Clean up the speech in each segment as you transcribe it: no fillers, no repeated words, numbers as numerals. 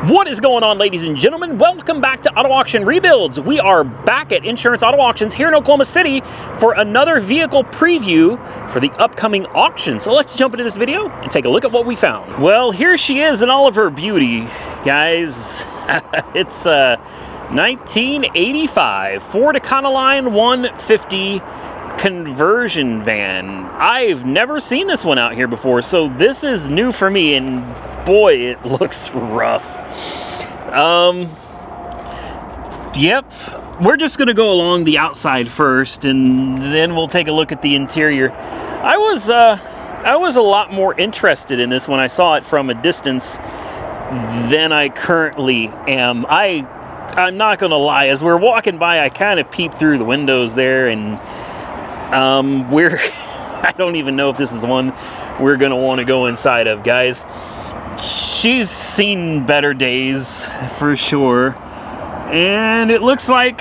What is going on, ladies and gentlemen? Welcome back to Auto Auction Rebuilds. We are back at Insurance Auto Auctions here in Oklahoma City for another vehicle preview for the upcoming auction. So let's jump into this video and take a look at what we found. Well, here she is in all of her beauty, guys. It's a 1985 Ford Econoline 150 conversion van. I've never seen this one out here before, so this is new for me, and boy, it looks rough. Yep, we're just gonna go along the outside first, and then we'll take a look at the interior. I was a lot more interested in this when I saw it from a distance than I currently am. I'm not gonna lie, as we're walking by, I kind of peeped through the windows there, and I don't even know if this is one we're gonna want to go inside of, guys. She's seen better days for sure, and it looks like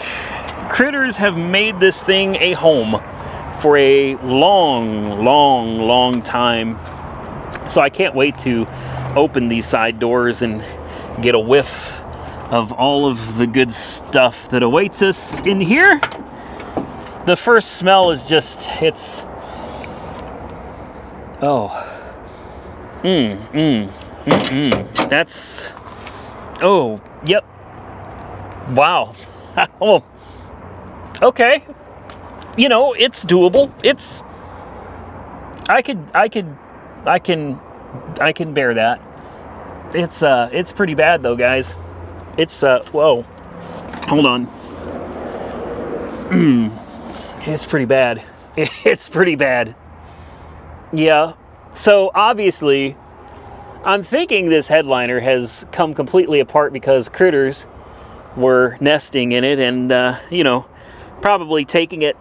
critters have made this thing a home for a long time. So I can't wait to open these side doors and get a whiff of all of the good stuff that awaits us in here. The first smell is just, it's, that's, oh, yep, wow. Oh, okay, you know, it's doable. It's, I can bear that. It's pretty bad though, guys. It's, whoa, hold on. It's pretty bad. It's pretty bad. Yeah. So obviously, I'm thinking this headliner has come completely apart because critters were nesting in it and, you know, probably taking it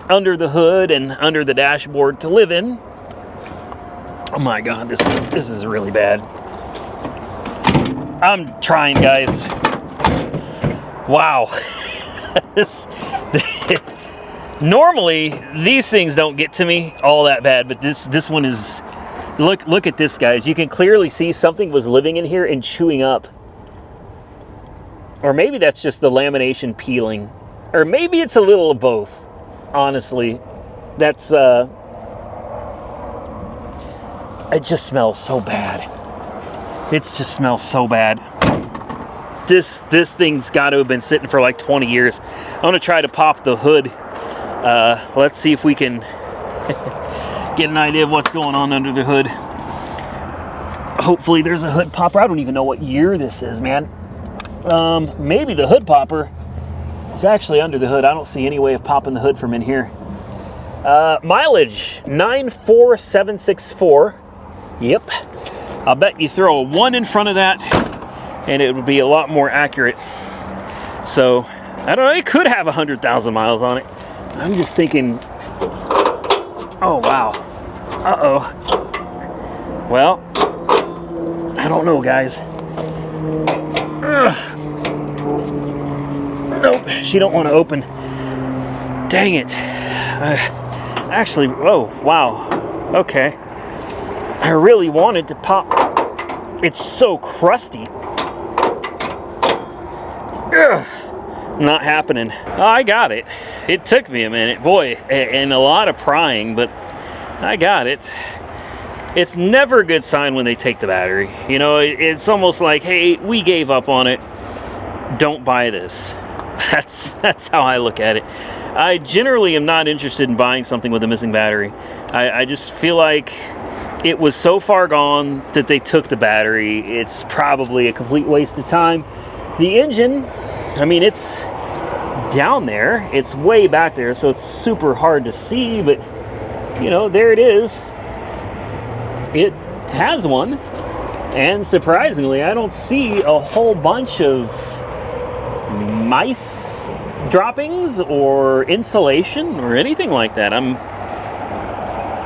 under the hood and under the dashboard to live in. Oh my God, this is really bad. I'm trying, guys. Wow. Normally these things don't get to me all that bad, but this one is, look at this, guys. You can clearly see something was living in here and chewing up, or maybe that's just the lamination peeling, or maybe it's a little of both. Honestly, that's it just smells so bad. It just smells so bad. This thing's got to have been sitting for like 20 years. I'm gonna try to pop the hood. Let's see if we can get an idea of what's going on under the hood. Hopefully there's a hood popper. I don't even know what year this is, man. Maybe the hood popper is actually under the hood. I don't see any way of popping the hood from in here. Mileage 94764. Yep. I'll bet you throw a 1 in front of that and it would be a lot more accurate. So I don't know, it could have 100,000 miles on it. I'm just thinking, oh wow, uh-oh. Well, I don't know, guys. Ugh. Nope, she don't want to open. Dang it. Actually, oh, wow, okay. I really wanted to pop. It's so crusty. Ugh. Not happening. Oh, I got it. It took me a minute, boy, and a lot of prying, but I got it. It's never a good sign when they take the battery. You know, it's almost like, hey, we gave up on it. Don't buy this. That's how I look at it. I generally am not interested in buying something with a missing battery. I just feel like it was so far gone that they took the battery. It's probably a complete waste of time. The engine, I mean, it's down there. It's way back there, so it's super hard to see, but, you know, there it is. It has one, and surprisingly, I don't see a whole bunch of mice droppings or insulation or anything like that. I'm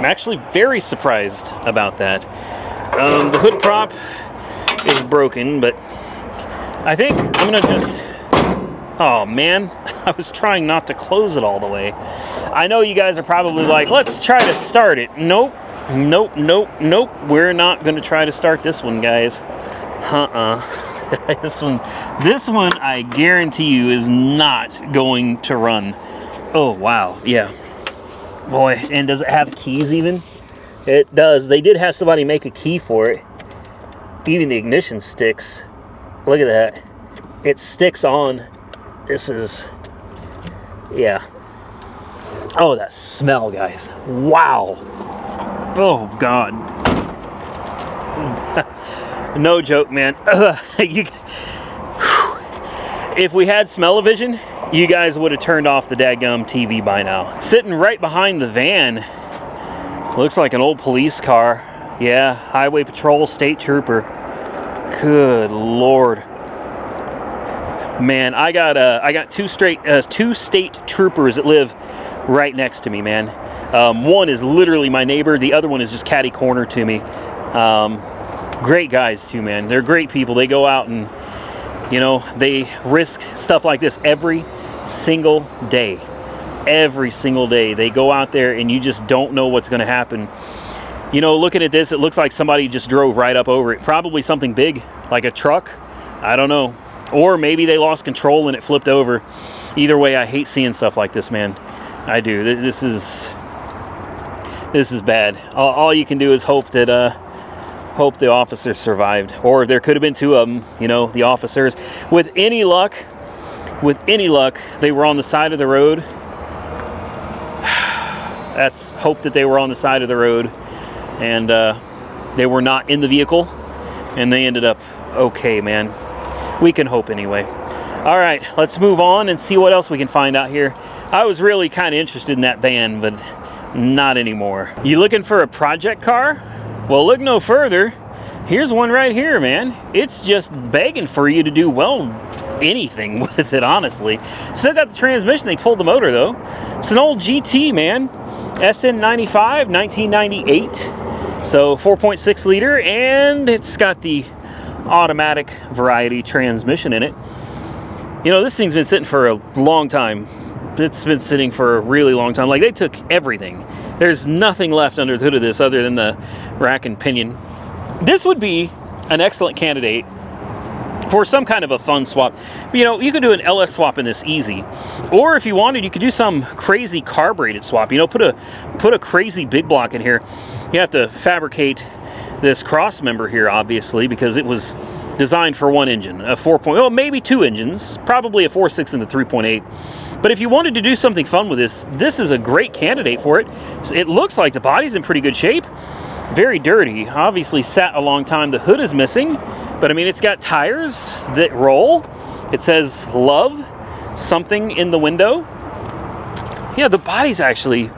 actually very surprised about that. The hood prop is broken, but I think I'm gonna just, oh man, I was trying not to close it all the way. I know you guys are probably like, let's try to start it. Nope, nope, nope, nope. We're not gonna try to start this one, guys. this one, I guarantee you, is not going to run. Oh, wow. Yeah. Boy, and does it have keys even? It does. They did have somebody make a key for it. Even the ignition sticks. Look at that. It sticks on. This is... Yeah. Oh, that smell, guys. Wow. Oh, God. No joke, man. If we had smell-o-vision, you guys would have turned off the dadgum TV by now. Sitting right behind the van, looks like an old police car. Yeah, highway patrol, state trooper. Good Lord. Man, I got two state troopers that live right next to me, man. One is literally my neighbor. The other one is just catty corner to me. Great guys too, man. They're great people. They go out and, you know, they risk stuff like this every single day. Every single day. They go out there and you just don't know what's going to happen. You know, looking at this, it looks like somebody just drove right up over it. Probably something big, like a truck. I don't know. Or maybe they lost control and it flipped over. Either way, I hate seeing stuff like this, man. I do. This is bad. All you can do is hope that hope the officers survived, or there could have been two of them. You know, the officers. With any luck, they were on the side of the road. That's hope that they were on the side of the road, and they were not in the vehicle, and they ended up okay, man. We can hope anyway. All right, let's move on and see what else we can find out here. I was really kind of interested in that van, but not anymore. You looking for a project car? Well, look no further. Here's one right here, man. It's just begging for you to do, well, anything with it, honestly. Still got the transmission. They pulled the motor, though. It's an old GT, man. SN95, 1998. So 4.6 liter, and it's got the automatic variety transmission in it. You know, this thing's been sitting for a long time. It's been sitting for a really long time. Like, they took everything. There's nothing left under the hood of this other than the rack and pinion. This would be an excellent candidate for some kind of a fun swap. You know, you could do an LS swap in this easy. Or if you wanted, you could do some crazy carbureted swap. You know, put a crazy big block in here. You have to fabricate this cross member here, obviously, because it was designed for one engine, a 4. Well, maybe two engines, probably a 4.6 and a 3.8. But if you wanted to do something fun with this, this is a great candidate for it. It looks like the body's in pretty good shape. Very dirty. Obviously sat a long time. The hood is missing, but I mean, it's got tires that roll. It says love something in the window. Yeah, the body's actually,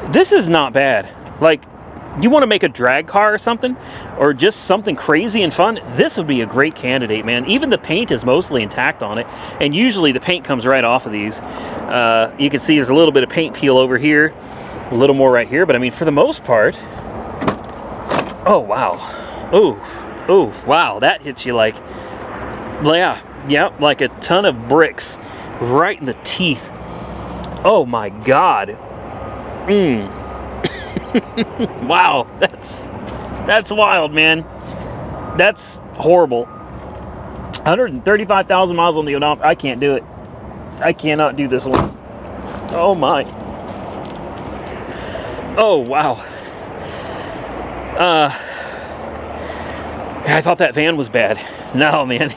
this is not bad. Like, you want to make a drag car or something, or just something crazy and fun, this would be a great candidate, man. Even the paint is mostly intact on it, and usually the paint comes right off of these. You can see there's a little bit of paint peel over here, a little more right here, but I mean, for the most part, oh, wow. Oh, wow, that hits you like, yeah, like a ton of bricks right in the teeth. Oh my God. Wow, that's wild, man. That's horrible. 135,000 miles on the odometer. I can't do it. I cannot do this one. Oh my. Oh wow. I thought that van was bad. No, man.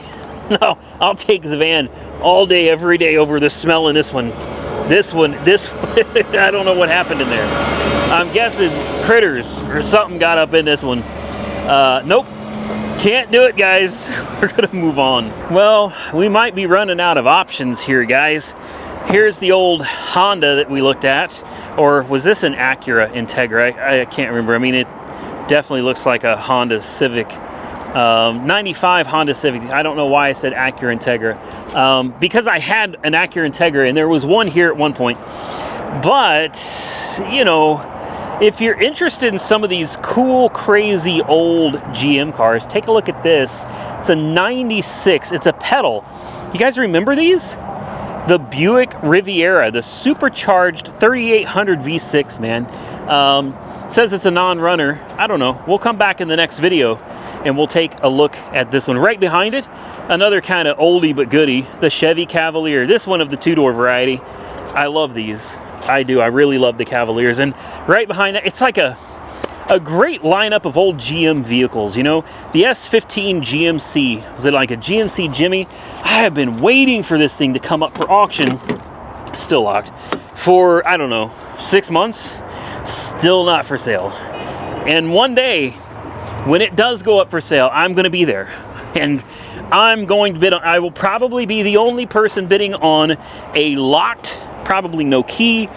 No, I'll take the van all day, every day over the smell in this one. This one, I don't know what happened in there. I'm guessing critters or something got up in this one. Nope, can't do it, guys. We're gonna move on. Well, we might be running out of options here, guys. Here's the old Honda that we looked at. Or was this an Acura Integra? I can't remember. I mean, it definitely looks like a Honda Civic. 95 Honda Civic. I don't know why I said Acura Integra. Because I had an Acura Integra, and there was one here at one point. But, you know, if you're interested in some of these cool, crazy old GM cars, take a look at this. It's a 96. It's a pedal. You guys remember these? The Buick Riviera, the supercharged 3800 V6, man. Says it's a non-runner. I don't know. We'll come back in the next video and we'll take a look at this one. Right behind it, another kind of oldie but goodie, the Chevy Cavalier. This one of the two-door variety. I love these. I do. I really love the Cavaliers. And right behind that, it's like a great lineup of old GM vehicles. You know, the S15 GMC. Was it like a GMC Jimmy? I have been waiting for this thing to come up for auction. Still locked. For, I don't know, 6 months. Still not for sale. And one day, when it does go up for sale, I'm going to be there. And I'm going to bid on, I will probably be the only person bidding on a locked, probably no key,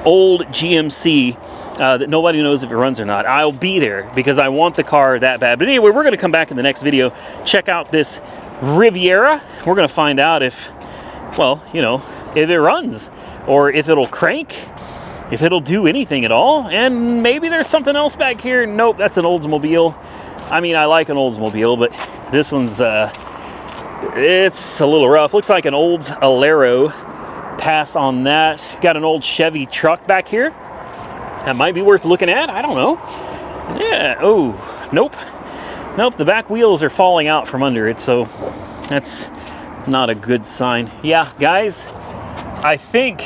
old GMC that nobody knows if it runs or not. I'll be there because I want the car that bad. But anyway, we're going to come back in the next video, check out this Riviera. We're going to find out if, well, you know, if it runs or if it'll crank, if it'll do anything at all. And maybe there's something else back here. Nope, that's an Oldsmobile. I mean, I like an Oldsmobile, but this one's, it's a little rough. Looks like an Olds Alero. Pass on that. Got an old Chevy truck back here. That might be worth looking at. I don't know. Yeah, oh, nope. Nope, the back wheels are falling out from under it, so that's not a good sign. Yeah, guys, I think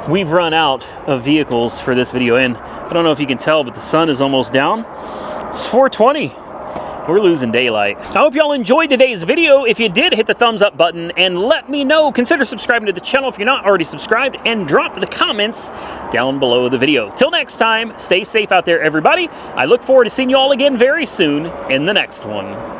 we've run out of vehicles for this video, and I don't know if you can tell, but the sun is almost down. It's 4:20. We're losing daylight. I hope y'all enjoyed today's video. If you did, hit the thumbs up button and let me know. Consider subscribing to the channel if you're not already subscribed, and drop the comments down below the video. Till next time, stay safe out there, everybody. I look forward to seeing you all again very soon in the next one.